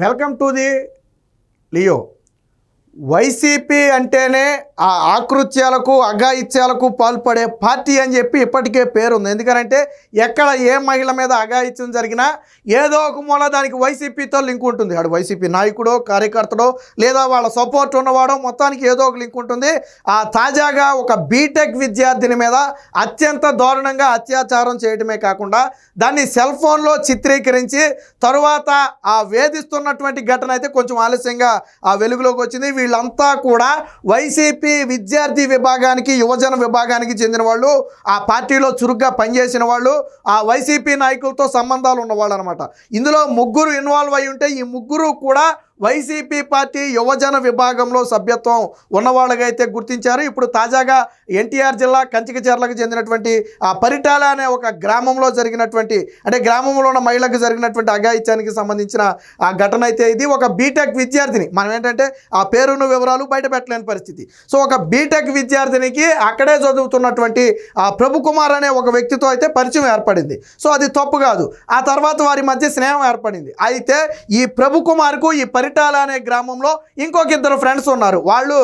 Welcome to the Leo. YCP అంటేనే ఆ ఆకృత్యాలకు అఘాయిత్యాలకు పాల్పడే పార్టీ అని చెప్పి ఇప్పటికే పేరుంది. ఎందుకంటే ఎక్కడ ఏ మహిళ మీద అఘాయిత్యం జరిగినా ఏదో ఒక మూల దానికి వైసీపీతో లింక్ ఉంటుంది. ఆడు వైసీపీ నాయకుడో కార్యకర్తడో లేదా వాళ్ళ సపోర్ట్ ఉన్నవాడో మొత్తానికి ఏదో ఒక లింక్ ఉంటుంది. తాజాగా ఒక బీటెక్ విద్యార్థిని మీద అత్యంత దారుణంగా అత్యాచారం చేయడమే కాకుండా దాన్ని సెల్ ఫోన్లో చిత్రీకరించి తరువాత వేధిస్తున్నటువంటి ఘటన అయితే కొంచెం ఆలస్యంగా వెలుగులోకి వచ్చింది. వీళ్ళంతా కూడా వైసీపీ విద్యార్థి విభాగానికి యువజన విభాగానికి చెందిన వాళ్ళు, ఆ పార్టీలో చురుగ్గా పనిచేసిన వాళ్ళు, ఆ వైసీపీ నాయకులతో సంబంధాలు ఉన్నవాళ్ళు అనమాట. ఇందులో ముగ్గురు ఇన్వాల్వ్ అయి ఉంటే ఈ ముగ్గురు కూడా వైసీపీ పార్టీ యువజన విభాగంలో సభ్యత్వం ఉన్నవాళ్ళగా అయితే గుర్తించారు. ఇప్పుడు తాజాగా ఎన్టీఆర్ జిల్లా కంచికచర్లకు చెందినటువంటి పరిటాల అనే ఒక గ్రామంలో జరిగినటువంటి, అంటే గ్రామంలో ఉన్న మహిళకు జరిగినటువంటి అఘాయిత్యానికి సంబంధించిన ఘటన అయితే ఇది. ఒక బీటెక్ విద్యార్థిని, మనం ఏంటంటే ఆ పేరును వివరాలు బయట పెట్టలేని పరిస్థితి. సో ఒక బీటెక్ విద్యార్థినికి అక్కడే చదువుతున్నటువంటి ప్రభు కుమార్ అనే ఒక వ్యక్తితో అయితే పరిచయం ఏర్పడింది. సో అది తప్పు కాదు. ఆ తర్వాత వారి మధ్య స్నేహం ఏర్పడింది. అయితే ఈ ప్రభు కుమార్కు ఈ పరిటాల అనే గ్రామంలో ఇంకొక ఇద్దరు ఫ్రెండ్స్ ఉన్నారు. వాళ్ళు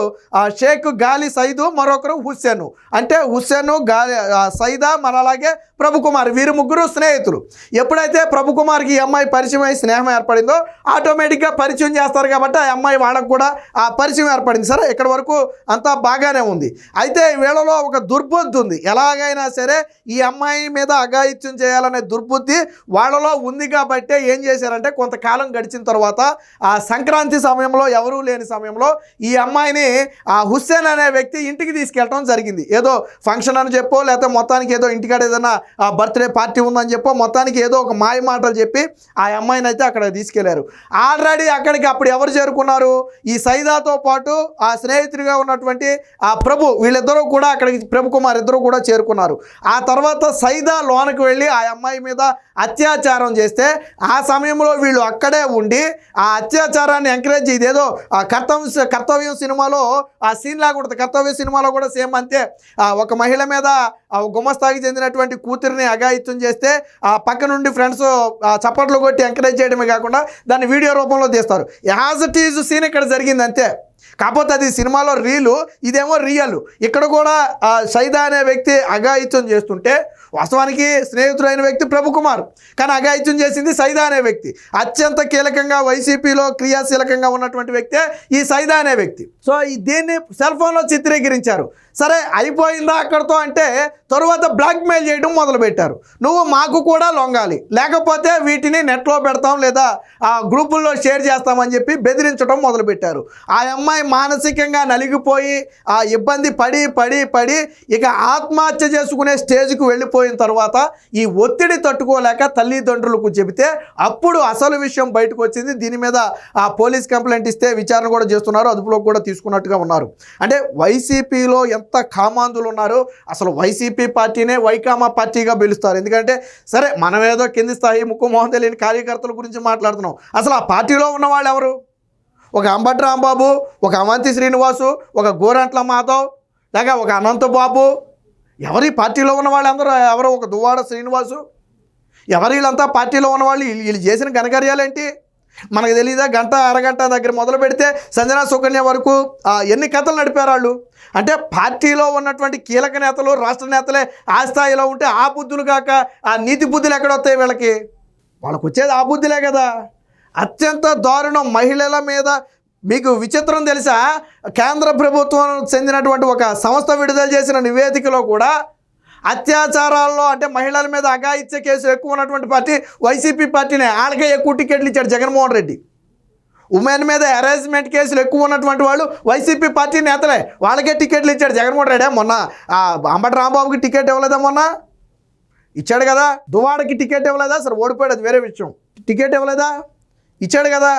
షేక్ గాలి సైదు, మరొకరు హుస్సేను. అంటే హుస్సేను, గాలి సైదా, మన అలాగే ప్రభు కుమార్, వీరు ముగ్గురు స్నేహితులు. ఎప్పుడైతే ప్రభు కుమార్కి ఈ అమ్మాయి పరిచయం అయి స్నేహం ఏర్పడిందో ఆటోమేటిక్గా పరిచయం చేస్తారు కాబట్టి ఆ అమ్మాయి వాళ్ళకు కూడా ఆ పరిచయం ఏర్పడింది. సరే, ఇక్కడ వరకు అంతా బాగానే ఉంది. అయితే వీళ్ళలో ఒక దుర్బుద్ధి ఉంది. ఎలాగైనా సరే ఈ అమ్మాయి మీద అఘాయిత్యం చేయాలనే దుర్బుద్ధి వాళ్ళలో ఉంది. కాబట్టి ఏం చేశారంటే కొంతకాలం గడిచిన తర్వాత ఆ సంక్రాంతి సమయంలో, ఎవరూ లేని సమయంలో ఈ అమ్మాయిని హుస్సేన్ అనే వ్యక్తి ఇంటికి తీసుకెళ్ళడం జరిగింది. ఏదో ఫంక్షన్ అని చెప్పో లేకపోతే మొత్తానికి ఏదో ఇంటికాడ ఏదైనా బర్త్డే పార్టీ ఉందని చెప్పో మొత్తానికి ఏదో ఒక మాయ మాటలు చెప్పి ఆ అమ్మాయిని అయితే అక్కడ తీసుకెళ్లారు. ఆల్రెడీ అక్కడికి అప్పుడు ఎవరు చేరుకున్నారు? ఈ సైదాతో పాటు ఆ స్నేహితుడిగా ఉన్నటువంటి ఆ ప్రభు, వీళ్ళిద్దరూ కూడా అక్కడికి, ప్రభు కుమార్ ఇద్దరు కూడా చేరుకున్నారు. ఆ తర్వాత సైదా లోనికి వెళ్ళి ఆ అమ్మాయి మీద అత్యాచారం చేస్తే ఆ సమయంలో వీళ్ళు అక్కడే ఉండి ఆ అత్యాచారాన్ని ఎంకరేజ్, ఇదేదో కర్తవ్యం సినిమాలో ఆ సీన్ లాగా ఉంటుంది. కర్తవ్య సినిమాలో కూడా సేమ్ అంతే. ఒక మహిళ మీద గుమస్తాకి చెందినటువంటి కూతురిని అఘాయిత్యం చేస్తే ఆ పక్క నుండి ఫ్రెండ్స్ చప్పట్లు కొట్టి ఎంకరేజ్ చేయడమే కాకుండా దాన్ని వీడియో రూపంలో తీస్తారు. యాజ్ ఇట్ ఈజ్ సీన్ ఇక్కడ జరిగింది అంతే. కాకపోతే అది సినిమాలో రీలు, ఇదేమో రియల్. ఇక్కడ కూడా సైదా అనే వ్యక్తి అఘాయిత్యం చేస్తుంటే వాస్తవానికి స్నేహితుడైన వ్యక్తి ప్రభు కుమార్, కానీ అఘాయిత్యం చేసింది సైదా అనే వ్యక్తి. అత్యంత కీలకంగా వైసీపీలో క్రియాశీలకంగా ఉన్నటువంటి వ్యక్తే ఈ సైదా అనే వ్యక్తి. సో దీన్ని సెల్ ఫోన్లో చిత్రీకరించారు. సరే, అయిపోయిందా అక్కడితో అంటే తరువాత బ్లాక్మెయిల్ చేయడం మొదలుపెట్టారు. నువ్వు మాకు కూడా లొంగాలి, లేకపోతే వీటిని నెట్లో పెడతాం లేదా గ్రూపుల్లో షేర్ చేస్తామని చెప్పి బెదిరించడం మొదలుపెట్టారు. ఆ అమ్మాయి మానసికంగా నలిగిపోయి ఇబ్బంది పడి పడి పడి ఇక ఆత్మహత్య చేసుకునే స్టేజ్కి వెళ్ళిపోయిన తర్వాత ఈ ఒత్తిడి తట్టుకోలేక తల్లిదండ్రులకు చెబితే అప్పుడు అసలు విషయం బయటకు వచ్చింది. దీని మీద పోలీస్ కంప్లైంట్ ఇస్తే విచారణ కూడా చేస్తున్నారు, అదుపులోకి కూడా తీసుకున్నట్టుగా ఉన్నారు. అంటే వైసీపీలో ఎంత కామాంధులు ఉన్నారు. అసలు వైసీపీ పార్టీనే వైకామా పార్టీగా పిలుస్తారు. ఎందుకంటే సరే, మనం ఏదో కింది స్థాయి ముక్కు మొహం తెలియని కార్యకర్తల గురించి మాట్లాడుతున్నాం. అసలు ఆ పార్టీలో ఉన్న వాళ్ళు ఎవరు? ఒక అంబటి రాంబాబు, ఒక అవంతి శ్రీనివాసు, ఒక గోరంట్ల మాధవ్, లేక ఒక అనంతబాబు, ఎవరి పార్టీలో ఉన్న వాళ్ళందరూ ఎవరో, ఒక దువ్వాడ శ్రీనివాసు, ఎవరు వీళ్ళంతా పార్టీలో ఉన్నవాళ్ళు? వీళ్ళు చేసిన ఘనకార్యాలేంటి మనకు తెలీదా? గంట అరగంట దగ్గర మొదలు పెడితే సంజనా సుకన్య వరకు ఎన్ని కథలు నడిపారు వాళ్ళు. అంటే పార్టీలో ఉన్నటువంటి కీలక నేతలు, రాష్ట్ర నేతలే ఆ స్థాయిలో ఉంటే ఆ బుద్ధులు కాక ఆ నీతి బుద్ధులు ఎక్కడొస్తాయి వీళ్ళకి? వాళ్ళకు వచ్చేది ఆ బుద్ధులే కదా. అత్యంత దారుణం మహిళల మీద. మీకు విచిత్రం తెలుసా? కేంద్ర ప్రభుత్వం చెందినటువంటి ఒక సంస్థ విడుదల చేసిన నివేదికలో కూడా అత్యాచారాల్లో, అంటే మహిళల మీద అఘాయిత్య కేసులు ఎక్కువ ఉన్నటువంటి పార్టీ వైసీపీ పార్టీనే. వాళ్ళకే ఎక్కువ టికెట్లు ఇచ్చాడు జగన్మోహన్ రెడ్డి. ఉమెన్ మీద హెరాస్మెంట్ కేసులు ఎక్కువ ఉన్నటువంటి వాళ్ళు వైసీపీ పార్టీ నేతలే, వాళ్ళకే టికెట్లు ఇచ్చాడు జగన్మోహన్ రెడ్డి. మొన్న అంబటి రాంబాబుకి టికెట్ ఇవ్వలేదా? మొన్న ఇచ్చాడు కదా. దువాడకి టికెట్ ఇవ్వలేదా? సరే, ఓడిపోయాడు, అది వేరే విషయం. టికెట్ ఇవ్వలేదా? ఇచ్చాడు కదా.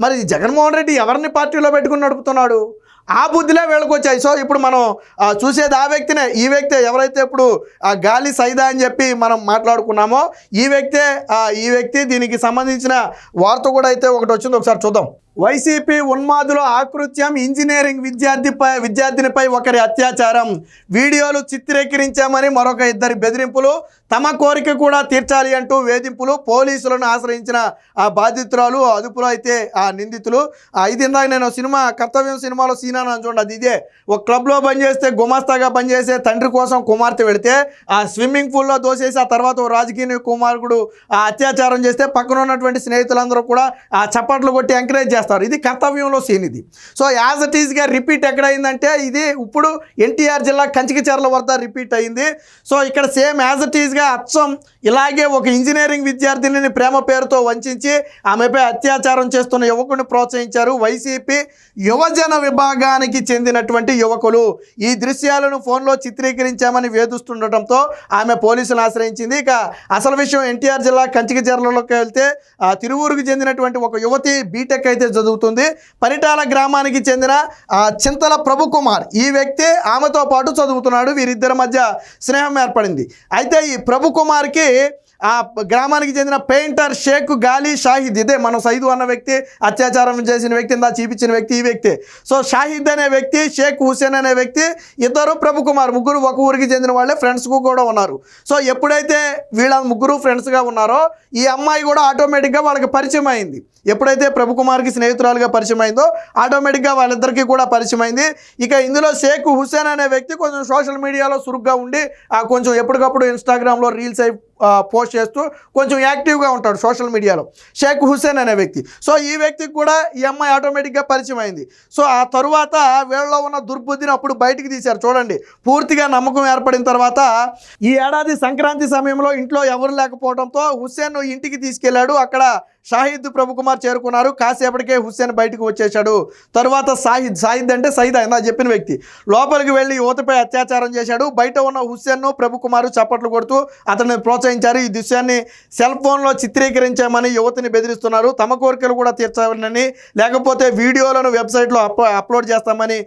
మరి జగన్మోహన్ రెడ్డి ఎవరిని పార్టీలో పెట్టుకుని నడుపుతున్నాడు? ఆ బుద్ధిలే వీళ్ళకి వచ్చాయి. సో ఇప్పుడు మనం చూసేది ఆ వ్యక్తినే. ఈ వ్యక్తే ఎవరైతే ఇప్పుడు గాలి సైదా అని చెప్పి మనం మాట్లాడుకున్నామో ఈ వ్యక్తి దీనికి సంబంధించిన వార్త కూడా అయితే ఒకటి వచ్చింది, ఒకసారి చూద్దాం. వైసీపీ ఉన్మాదుల ఆకృత్యం, ఇంజనీరింగ్ విద్యార్థినిపై ఒకరి అత్యాచారం, వీడియోలు చిత్రీకరించామని మరొక ఇద్దరి బెదిరింపులు, తమ కోరిక కూడా తీర్చాలి అంటూ వేధింపులు, పోలీసులను ఆశ్రయించిన ఆ బాధితురాలు, అదుపులో అయితే ఆ నిందితులు. ఇది ఇందాక నేను సినిమా కర్తవ్యం సినిమాలో సీన్ అని చూడండి, అది ఇదే. ఒక క్లబ్లో పనిచేస్తే గుమాస్తాగా పనిచేసే తండ్రి కోసం కుమార్తె వెళితే ఆ స్విమ్మింగ్ పూల్లో దోసేసి ఆ తర్వాత ఓ రాజకీయ కుమారుడు ఆ అత్యాచారం చేస్తే పక్కన ఉన్నటువంటి స్నేహితులందరూ కూడా ఆ చప్పట్లు కొట్టి ఎంకరేజ్ చేస్తారు. ఇది కర్తవ్యంలో సీన్ ఇది. సో యాజ్ ఇట్ ఈస్గా రిపీట్ ఎక్కడైందంటే ఇది ఇప్పుడు ఎన్టీఆర్ జిల్లా కంచికచర్ల వద్ద రిపీట్ అయింది. సో ఇక్కడ సేమ్ యాజ్ ఇట్ ఈస్గా అచ్చం ఇలాగే ఒక ఇంజనీరింగ్ విద్యార్థినిని ప్రేమ పేరుతో వంచి ఆమెపై అత్యాచారం చేస్తున్న యువకుడిని ప్రోత్సహించారు వైసీపీ యువజన విభాగానికి చెందినటువంటి యువకులు. ఈ దృశ్యాలను ఫోన్లో చిత్రీకరించామని వేధిస్తుండటంతో ఆమె పోలీసులను ఆశ్రయించింది. ఇక అసలు విషయం ఎన్టీఆర్ జిల్లా కంచికచర్లలోకి వెళ్తే తిరువూరుకు చెందినటువంటి ఒక యువతి బీటెక్ అయితే చదువుతుంది. పరిటాల గ్రామానికి చెందిన చింతల ప్రభుకుమార్ ఈ వ్యక్తి ఆమెతో పాటు చదువుతున్నాడు. వీరిద్దరి మధ్య స్నేహం ఏర్పడింది. అయితే ఈ ప్రభుకుమార్కి ఆ గ్రామానికి చెందిన పెయింటర్ షేక్ గాలి షాహిద్, ఇదే మనం సైదు అన్న వ్యక్తి, అత్యాచారం చేసిన వ్యక్తి, ఇందా చూపించిన వ్యక్తి ఈ వ్యక్తి. సో షాహిద్ అనే వ్యక్తి, షేక్ హుసేన్ అనే వ్యక్తి, ఇద్దరు ప్రభుకుమార్, ముగ్గురు ఒక ఊరికి చెందిన వాళ్ళే, ఫ్రెండ్స్కు కూడా ఉన్నారు. సో ఎప్పుడైతే వీళ్ళ ముగ్గురు ఫ్రెండ్స్గా ఉన్నారో ఈ అమ్మాయి కూడా ఆటోమేటిక్గా వాళ్ళకి పరిచయం అయింది. ఎప్పుడైతే ప్రభుకుమార్కి స్నేహితురాలుగా పరిచయం అయిందో ఆటోమేటిక్గా వాళ్ళిద్దరికీ కూడా పరిచయం అయింది. ఇక ఇందులో షేక్ హుసేన్ అనే వ్యక్తి కొంచెం సోషల్ మీడియాలో చురుగ్గా ఉండి కొంచెం ఎప్పటికప్పుడు ఇన్స్టాగ్రామ్లో రీల్స్ పోస్ట్ చేస్తూ కొంచెం యాక్టివ్గా ఉంటాడు సోషల్ మీడియాలో షేక్ హుసేన్ అనే వ్యక్తి. సో ఈ వ్యక్తికి కూడా ఈ అమ్మాయి ఆటోమేటిక్గా పరిచయం అయింది. సో ఆ తరువాత వీళ్ళలో ఉన్న దుర్బుద్ధిని అప్పుడు బయటికి తీశారు. చూడండి, పూర్తిగా నమ్మకం ఏర్పడిన తర్వాత ఈ ఏడాది సంక్రాంతి సమయంలో ఇంట్లో ఎవరు లేకపోవడంతో హుసేన్ ఇంటికి తీసుకెళ్లాడు. అక్కడ షాహిద్ ప్రభుకుమార్ చేరుకున్నారు. కాసేపటికే హుస్సేన్ బయటకు వచ్చేశాడు. తరువాత షాహిద్ అంటే సైదా ఇందా చెప్పిన వ్యక్తి లోపలికి వెళ్ళి యువతపై అత్యాచారం చేశాడు. బయట ఉన్న హుస్సేన్ను ప్రభుకుమార్ చప్పట్లు కొడుతూ అతన్ని ప్రోత్సహించారు. ఈ దృశ్యాన్ని సెల్ ఫోన్లో చిత్రీకరించామని యువతిని బెదిరిస్తున్నారు. తమ కోరికలు కూడా తీర్చాలని, లేకపోతే వీడియోలను వెబ్సైట్లో అప్లోడ్ చేస్తామని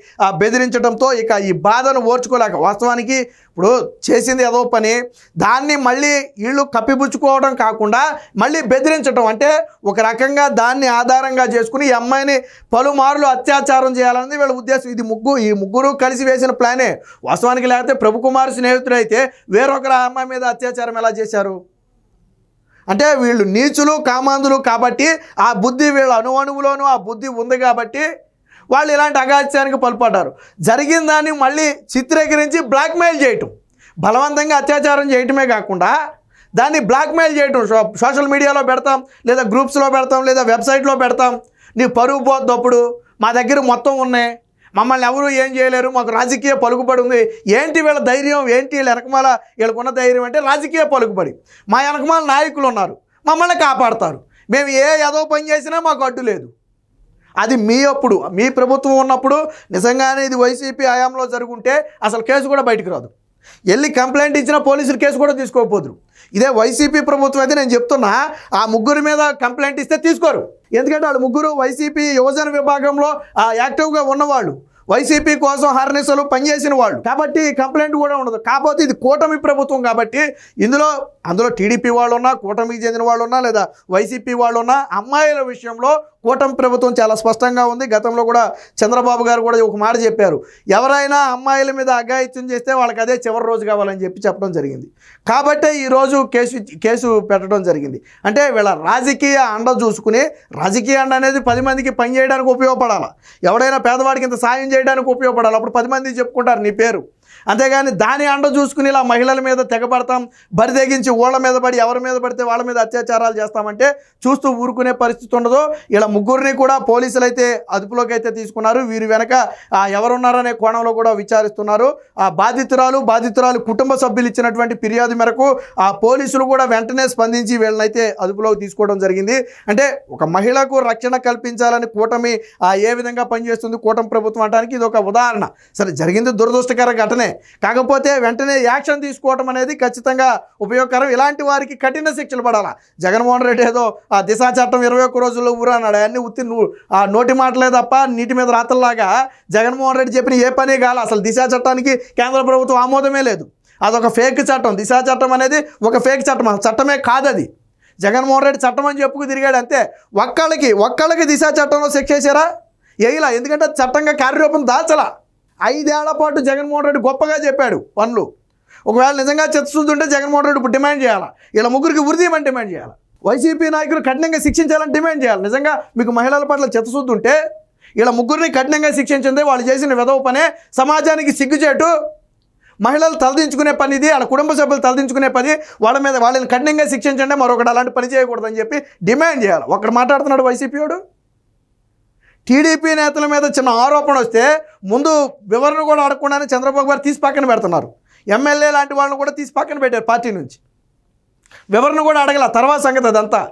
బెదిరించడంతో ఇక ఈ బాధను ఓర్చుకోలేక, వాస్తవానికి ఇప్పుడు చేసింది ఏదో పని, దాన్ని మళ్ళీ వీళ్ళు కప్పిపుచ్చుకోవడం కాకుండా మళ్ళీ బెదిరించడం, అంటే ఒక రకంగా దాన్ని ఆధారంగా చేసుకుని ఈ అమ్మాయిని పలుమార్లు అత్యాచారం చేయాలన్నది వీళ్ళ ఉద్దేశం. ఈ ముగ్గురు కలిసి వేసిన ప్లానే వాస్తవానికి. లేకపోతే ప్రభుకుమార్ స్నేహితుడైతే వేరొకరు ఆ అమ్మాయి మీద అత్యాచారం ఎలా చేశారు? అంటే వీళ్ళు నీచులు కామాంధులు కాబట్టి ఆ బుద్ధి వీళ్ళ అణువణువులోనూ ఆ బుద్ధి ఉంది కాబట్టి వాళ్ళు ఇలాంటి అగాత్యానికి పాల్పడ్డారు. జరిగిన దాన్ని మళ్ళీ చిత్రీకరించి బ్లాక్మెయిల్ చేయటం, బలవంతంగా అత్యాచారం చేయటమే కాకుండా దాన్ని బ్లాక్మెయిల్ చేయటం. సోషల్ మీడియాలో పెడతాం, లేదా గ్రూప్స్లో పెడతాం, లేదా వెబ్సైట్లో పెడతాం. నీ పరువు పోద్దప్పుడు మా దగ్గర మొత్తం ఉన్నాయి, మమ్మల్ని ఎవరు ఏం చేయలేరు, మాకు రాజకీయ పలుకుబడి ఉంది. ఏంటి వీళ్ళ ధైర్యం, ఏంటి వీళ్ళ వెనకమాల వీళ్ళకున్న ధైర్యం అంటే రాజకీయ పలుకుబడి. మా వెనకమాల నాయకులు ఉన్నారు, మమ్మల్ని కాపాడతారు, మేము ఏదో పని చేసినా మాకు అడ్డు లేదు. అది మీ ప్రభుత్వం ఉన్నప్పుడు నిజంగానే ఇది వైసీపీ హయాంలో జరుగుంటే అసలు కేసు కూడా బయటకు రాదు. వెళ్ళి కంప్లైంట్ ఇచ్చిన పోలీసులు కేసు కూడా తీసుకోకపోదురు. ఇదే వైసీపీ ప్రభుత్వం అయితే నేను చెప్తున్నా, ఆ ముగ్గురి మీద కంప్లైంట్ ఇస్తే తీసుకోరు. ఎందుకంటే వాళ్ళు ముగ్గురు వైసీపీ యువజన విభాగంలో యాక్టివ్గా ఉన్నవాళ్ళు, వైసీపీ కోసం హార్నెస్లు పనిచేసిన వాళ్ళు కాబట్టి కంప్లైంట్ కూడా ఉండదు. కాకపోతే ఇది కూటమి ప్రభుత్వం కాబట్టి అందులో టీడీపీ వాళ్ళు ఉన్నా, కూటమికి చెందిన వాళ్ళు ఉన్నా, లేదా వైసీపీ వాళ్ళు ఉన్నా, అమ్మాయిల విషయంలో కూటమి ప్రభుత్వం చాలా స్పష్టంగా ఉంది. గతంలో కూడా చంద్రబాబు గారు కూడా ఒక మాట చెప్పారు, ఎవరైనా అమ్మాయిల మీద అఘాయిత్యం చేస్తే వాళ్ళకి అదే చివరి రోజు కావాలని చెప్పడం జరిగింది. కాబట్టే ఈరోజు కేసు పెట్టడం జరిగింది. అంటే వీళ్ళ రాజకీయ అండ చూసుకుని, రాజకీయ అండ అనేది 10 మందికి పని చేయడానికి ఉపయోగపడాలి, ఎవడైనా పేదవాడికి ఇంత సాయం చేయడానికి ఉపయోగపడాలి, అప్పుడు 10 మంది చెప్పుకుంటారు నీ పేరు. అంతేగాని దాని అండ చూసుకుని ఇలా మహిళల మీద తెగబడతాం, బరిదెగించి ఓళ్ళ మీద పడి ఎవరి మీద పడితే వాళ్ళ మీద అత్యాచారాలు చేస్తామంటే చూస్తూ ఊరుకునే పరిస్థితి ఉండదు. ఇలా ముగ్గురిని కూడా పోలీసులు అయితే అదుపులోకి అయితే తీసుకున్నారు. వీరి వెనక ఎవరున్నారనే కోణంలో కూడా విచారిస్తున్నారు. ఆ బాధితురాలు కుటుంబ సభ్యులు ఇచ్చినటువంటి ఫిర్యాదు మేరకు ఆ పోలీసులు కూడా వెంటనే స్పందించి వీళ్ళనైతే అదుపులోకి తీసుకోవడం జరిగింది. అంటే ఒక మహిళకు రక్షణ కల్పించాలని కూటమి ఏ విధంగా పనిచేస్తుంది కూటమి ప్రభుత్వం అనడానికి ఇది ఒక ఉదాహరణ. సరే, జరిగింది దురదృష్టకర ఘటనే, కాకపోతే వెంటనే యాక్షన్ తీసుకోవడం అనేది ఖచ్చితంగా ఉపయోగకరం. ఇలాంటి వారికి కఠిన శిక్షలు పడాలా. జగన్మోహన్ రెడ్డి ఏదో ఆ దిశా చట్టం 21 రోజుల్లో ఊరు అన్నాడు, అన్నీ ఉత్తి నోటి మాటలే తప్ప నీటి మీద రాతల్లాగా జగన్మోహన్ రెడ్డి చెప్పిన ఏ పని కాల. అసలు దిశా చట్టానికి కేంద్ర ప్రభుత్వం ఆమోదమే లేదు, అదొక ఫేక్ చట్టం. దిశా చట్టం అనేది ఒక ఫేక్ చట్టం, చట్టమే కాదు అది. జగన్మోహన్ రెడ్డి చట్టం అని చెప్పుకు తిరిగాడు అంతే. ఒక్కళ్ళకి దిశా చట్టంలో శిక్ష వేసారా? వేయలా, ఎందుకంటే చట్టంగా కార్యరూపం దాల్చలా. 5 ఏళ్ల పాటు జగన్మోహన్ రెడ్డి గొప్పగా చెప్పాడు పనులు. ఒకవేళ నిజంగా చిత్తశుద్ధి ఉంటే జగన్మోహన్ రెడ్డి ఇప్పుడు డిమాండ్ చేయాలి, ఇలా ముగ్గురికి ఉరిదీయమని డిమాండ్ చేయాలి, వైసీపీ నాయకులు కఠినంగా శిక్షించాలని డిమాండ్ చేయాలి. నిజంగా మీకు మహిళల పట్ల చిత్తశుద్ధి ఉంటే ఇలా ముగ్గురిని కఠినంగా శిక్షించింది, వాళ్ళు చేసిన విధవ పనే సమాజానికి సిగ్గుచేటు, మహిళలు తలదించుకునే పని ఇది, వాళ్ళ కుటుంబ సభ్యులు తలదించుకునే పని, వాళ్ళని కఠినంగా శిక్షించండి, మరొకటి అలాంటి పని చేయకూడదని చెప్పి డిమాండ్ చేయాలి. ఒకడు మాట్లాడుతున్నాడు వైసీపీ వాడు. టీడీపీ నేతల మీద చిన్న ఆరోపణ వస్తే ముందు వివరణ కూడా అడగకుండానే చంద్రబాబు గారు తీసి పక్కన పెడుతున్నారు. ఎమ్మెల్యే లాంటి వాళ్ళని కూడా తీసి పక్కన పెట్టారు పార్టీ నుంచి, వివరణ కూడా అడగల. తర్వాత సంగతి అదంతా.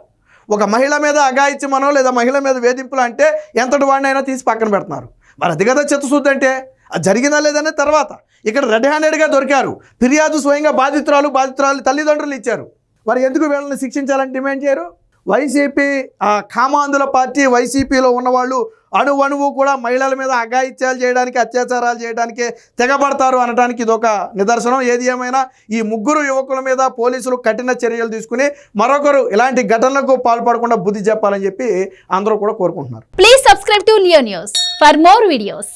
ఒక మహిళ మీద అఘాయిత్యమనో లేదా మహిళ మీద వేధింపులు అంటే ఎంతటి వాడినైనా తీసి పక్కన పెడుతున్నారు. మరి అది కదా చిత్తశుద్ధి అంటే. అది జరిగిందా లేదనే తర్వాత ఇక్కడ రెడ్ హ్యాండెడ్గా దొరికారు. ఫిర్యాదు స్వయంగా బాధితురాలు తల్లిదండ్రులు ఇచ్చారు. మరి ఎందుకు వీళ్ళని శిక్షించాలని డిమాండ్ చేయరు? వైసీపీ కామాంధుల పార్టీ, వైసీపీలో ఉన్నవాళ్ళు అణువణువు కూడా మహిళల మీద అఘాయిత్యాలు చేయడానికి, అత్యాచారాలు చేయడానికి తెగబడతారు అనడానికి ఇదొక నిదర్శనం. ఏది ఏమైనా ఈ ముగ్గురు యువకుల మీద పోలీసులు కఠిన చర్యలు తీసుకుని మరొకరు ఇలాంటి ఘటనలకు పాల్పడకుండా బుద్ధి చెప్పాలని చెప్పి అందరూ కూడా కోరుకుంటున్నారు. Please subscribe to Leo news for more videos.